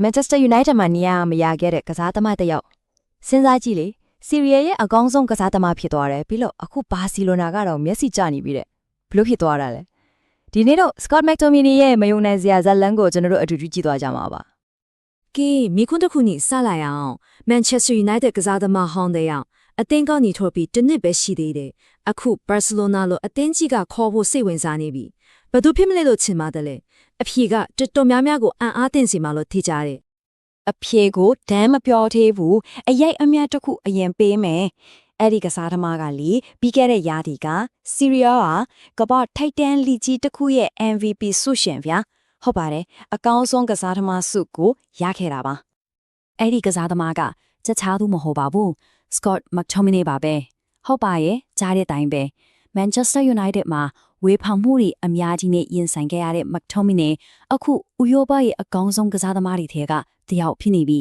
Manchester United မှာနေရာမရခဲ့တဲ့ကစားသမားတစ်ယောက်စဉ်းစားကြည့်လေစီရီယာရဲ့အကောင်းဆုံးကစားသမားဖြစ်သွားတယ်ပြီးတော့အခုဘာစီလိုနာကတော့မျက်စိကျနေပြီတဲ့ဘလို့ဖြစ်သွားတာလဲဒီနေ့တော့ Scott McTominay ရဲ့မယုံနိုင်စရာဇာတ်လမ်းကိုကျွန်တော်တို့အတူတူကြည့်သွားကြမှာပါကဲမိခွန်းတစ်ခုညစလိုက်အောင် Manchester United ကစားသမားဟောင်းတဲ့အောင်အသင်းကနေထုတ်ပြီးတစ်နှစ်ပဲရှိသေးတယ်အခု Barcelona လို့အသင်းကြီးကခေါ်ဖို့စိတ်ဝင်စားနေပြီဘယ်သူဖြစ်မလဲလို့ချင်ပါတယ်လေအဖြေကတော်တော်များများကိုအံ့အားသင့်စီမှာလို့ထိကြတယ်အဖြေကိုဒမ်းမပြောသေးဘူးအရိုက်အမြတ်တစ်ခုအရင်ပေးမယ်အဲ့ဒီကစားသမားကလေပြီးခဲ့တဲ့ရာသီကစီရီယာကဘာထိုက်တန်လီကြီးတစ်ခုရဲ့ MVP ဆုရှင်ဗျာဟုတ်ပါတယ်အကောင်းဆုံးကစားသမားဆုကိုရခဲ့တာပါအဲ့ဒီကစားသမားကချက်ချားသူမဟုတ်ပါဘူး Scott McTominay ပါပဲဟုတ်ပါရဲ့ကြားတဲ့အတိုင်းပဲ Manchester United မှာဝေဖန်မှုတွေအများကြီးနဲ့ရင်ဆိုင်ခဲ့ရတဲ့ McTominay အခုဥရောပရဲ့အကောင်းဆုံးကစားသမားတွေထဲကတယောက်ဖြစ်နေပြီ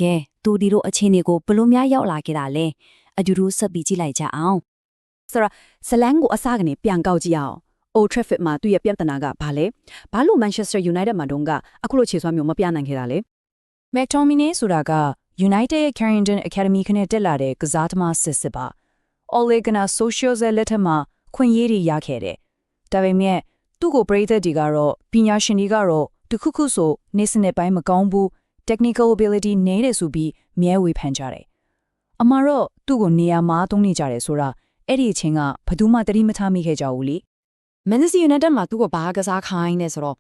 ကဲသူဒီလိုအခြေအနေကိုဘယ်လိုများရောက်လာခဲ့တာလဲအတူတူဆက်ပြီးကြည့်လိုက်ကြအောင်ဆိုတော့ဇလန်ကိုအစားကနေပြန်ကောက်ကြည့်အောင် Old Trafford မှာသူ့ရဲ့ပြဿနာကဘာလဲဘာလို့ Manchester United မှာတုန်းကအခုလိုခြေစွမ်းမျိုးမပြနိုင်ခဲ့တာလဲ McTominay ဆိုတာက United ရဲ့ Carrington Academy ခနဲ့တက်လာတဲ့ကစားသမားစစ်ပါ Ole Gunnar Solskjaer လက်ထက်မှာခွင့်ရေးတွေရခဲ့တယ်ဒါပေမဲ့သူ့ကိုပရိသတ်တွေကတော့ပညာရှင်တွေကတော့တခုခုဆိုနေစနစ်ပိုင်းမကောင်းဘူး technical ability နည်းတယ်ဆိုပြီးမြဲဝေဖန်ကြတယ်အမှားတော့သူ့ကိုနေရာမှာသုံးနေကြတယ်ဆိုတာအဲ့ဒီအချိန်ကဘယ်သူမှတတိမထားမိခဲ့ကြဘူးလေ Manchester United မှာသူ့ကိုဘာကစားခိုင်းနေဆိုတော့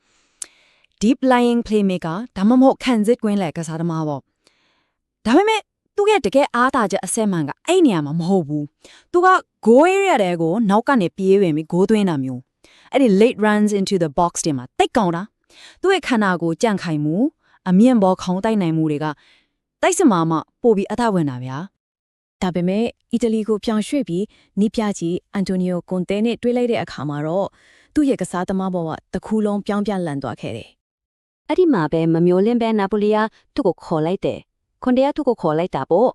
deep lying playmaker ဒါမှမဟုတ်ခံစစ်ကွင်းလက်ကစားသမားပေါ့ဒါပေမဲ့သူ့ရဲ့တကယ်အားသာချက်အဆက်မှန်ကအဲ့နေရာမှာမဟုတ်ဘူးသူက goal area တွေကိုနောက်ကနေပြေးဝင်ပြီး goal သွင်းတာမျိုးအဲ့ဒီ late runs into the box တွေမှာတိတ်ကောင်းတာသူ့ရဲ့ခန္ဓာကိုကြန့်ခိုင်မှုအမြင့်ဘောခေါင်းတိုက်နိုင်မှုတွေကတိုက်စမာမှပို့ပြီးအထဝင်တာဗျာဒါပေမဲ့အီတလီကိုပြောင်းရွှေ့ပြီးနိပြကြီးအန်တိုနီယိုကွန်တဲနဲ့တွေ့လိုက်တဲ့အခါမှာတော့သူ့ရဲ့ကစားသမားဘောကတစ်ခုလုံးပြောင်းပြန်လန်သွားခဲ့တယ်အဲ့ဒီမှာပဲမမျိုးလင်းပဲနာပိုလီယာသူ့ကိုခေါ်လိုက်တယ်ခွန်တဲကသူ့ကိုခေါ်လိုက်တာပေါ့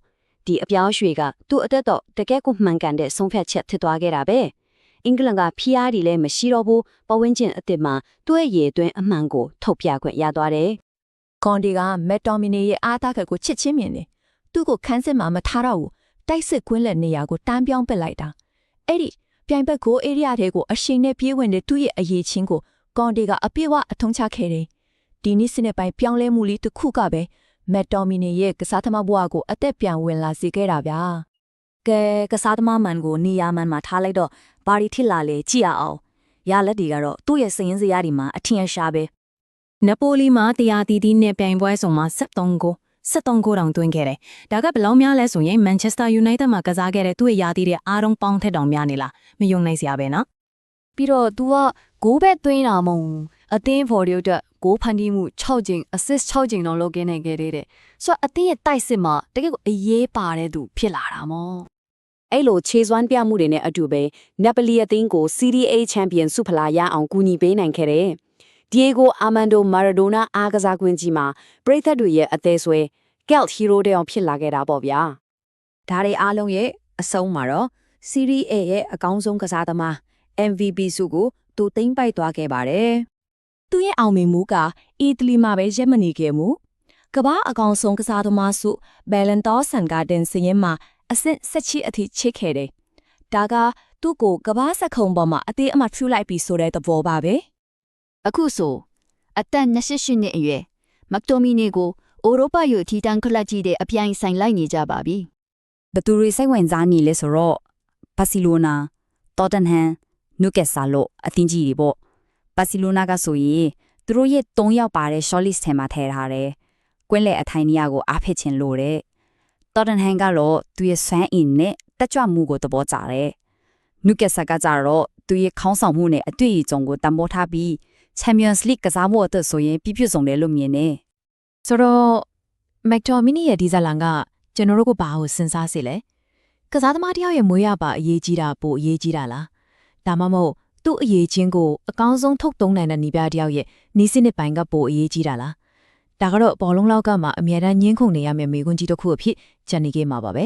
ဒီအပြောင်းရွှေ့ကသူ့အသက်တော့တကယ်ကိုမှန်ကန်တဲ့ဆုံးဖြတ်ချက်ဖြစ်သွားခဲ့တာပဲအင်္ဂလန်ကဖီးယားတွေလည်းမရှိတော့ဘူးပဝင်းကျင်အစ်စ်မှာသူ့ရဲ့ရေအတွင်းအမှန်ကိုထုတ်ပြခွင့်ရသွားတယ်ကွန်ဒီကမက်တော်မီနီရဲ့အားသားခက်ကိုချစ်ချင်းမြင်တယ်သူ့ကိုခန်းစစ်မှာမထားတော့ဘူးတိုက်စစ်ကွင်းလက်နေရာကိုတန်းပြောင်းပစ်လိုက်တာအဲ့ဒီပြိုင်ဘက်ကိုအေရီယာထဲကိုအရှိန်နဲ့ပြေးဝင်တဲ့သူ့ရဲ့အရေးချင်းကိုကွန်ဒီကအပြည့်အဝအထုံးချခဲ့တယ်ဒီနေ့စနစ်ပိုင်းပြောင်းလဲမှုလေးတစ်ခုကပဲမက်တော်မီနီရဲ့ကစားသမားဘဝကိုအသက်ပြန်ဝင်လာစေခဲ့တာဗျာကဲကစားသမားမှန်ကိုနေရာမှန်မှာထားလိုက်တော့ဘာတွေဖြစ်လာလဲကြည့်ရအောင်ရလက်တွေကတော့သူ့ရဲ့စည်ရင်းစရာတွေမှာအထင်ရှားပဲနပိုလီမှာတရားတီတီနဲ့ပြိုင်ပွဲဆောင်မှာ73ကိုတောင်သွင်းခဲ့တယ်ဒါကဘယ်လောက်များလဲဆိုရင် Manchester United မှာကစားခဲ့တဲ့သူ့ရဲ့ယာတီတဲ့အားလုံးပေါင်းထက်တောင်များနေလားမယုံနိုင်စရာပဲနော်ပြီးတော့ तू ကဂိုးပဲသွင်းတာမဟုတ်အသင်းဖော်ရုပ်တဲ့ဂိုးဖန်တီးမှု6ကြိမ် assist 6ကြိမ်တော့လုပ်ခဲ့နိုင်ခဲ့တဲ့ဆိုတော့အသင်းရဲ့တိုက်စစ်မှာတကယ်ကိုအရေးပါတဲ့သူဖြစ်လာတာမောအဲ့လိုခြေစွမ်းပြမှုတွေနဲ့အတူပဲနပလီအသင်းကို Serie A Champion ဆုဖလားရအောင်ကူညီပေးနိုင်ခဲ့တယ်ဒီယေဂိုအာမန်ဒိုမာရာဒိုနာအားကစားကွင်းကြီးမှာပရိသတ်တွေရဲ့အသေးဆွဲ Gelt Hero တဲ့အောင်ဖြစ်လာခဲ့တာပေါ့ဗျာဒါတွေအားလုံးရဲ့အဆုံးမှာတော့ Serie A ရဲ့အကောင်းဆုံးကစားသမား MVP ဆုကိုသူသိမ်းပိုက်သွားခဲ့ပါတယ်သူရဲ့အောင်မြင်မှုကအီတလီမှာပဲရက်မနေခဲ့မှုကမ္ဘာအကောင်ဆုံးကစားသမားဆုဘယ်လန်တော်ဆန်ဂါဒန်စရင်မှာအဆင့်17အထိချစ်ခဲ့တယ်ဒါကသူ့ကိုကမ္ဘာစက်ခုံပေါ်မှာအသေးအမှထူလိုက်ပြီးဆိုတဲ့သဘောပါပဲအခုဆိုအသက်28နှစ်အရွယ်မက်တိုမီနီကိုဥရောပယူထီတန်ကလပ်ကြီးတဲ့အပြိုင်ဆိုင်လိုက်နေကြပါပြီဘသူတွေစိတ်ဝင်စားနေလဲဆိုတော့ဘာစီလိုနာတော့တန်ဟန်နူကက်ဆာလိုအသင်းကြီးတွေပေါ့ဘာစီလိုနာကဆိုရင်သူတို့ရဲ့3ယောက်ပါတဲ့ short list ထဲမှာထည့်ထားတယ်ကွင်းလေအထိုင်နေရာကိုအားဖစ်ခြင်းလို့တဲ့တော့တန်ဟန်ကတော့သူရဲ့ဆန်းအင်းနဲ့တက်ကြွမှုကိုသဘောကျတယ်နူကက်ဆာကကြတော့သူရဲ့ခေါင်းဆောင်မှုနဲ့အတွေ့အကြုံကိုတံပိုးထားပြီး Champions League ကစားဖို့အတွက်ဆိုရင်ပြည့်စုံတယ်လို့မြင်နေဆိုတော့ McTominay ရဲ့ဒီဇလန်ကကျွန်တော်တို့ကဘာကိုစဉ်းစားစေလဲကစားသမားတယောက်ရဲ့မွေးရပါအရေးကြီးတာပိုအရေးကြီးတာလားဒါမှမဟုတ်သူ့အရေးချင်းကိုအကောင်းဆုံးထုတ်သုံးနိုင်တဲ့နေပြတယောက်ရဲ့နီးစနစ်ပိုင်းကပိုအရေးကြီးတာလားဒါကတော့ဘောလုံးလောက်ကမှအမြဲတမ်းညှင်းခုန်နေရမယ့်မိကွန်းကြီးတစ်ခုအဖြစ်ဂျန်နီကေမှာပါပဲ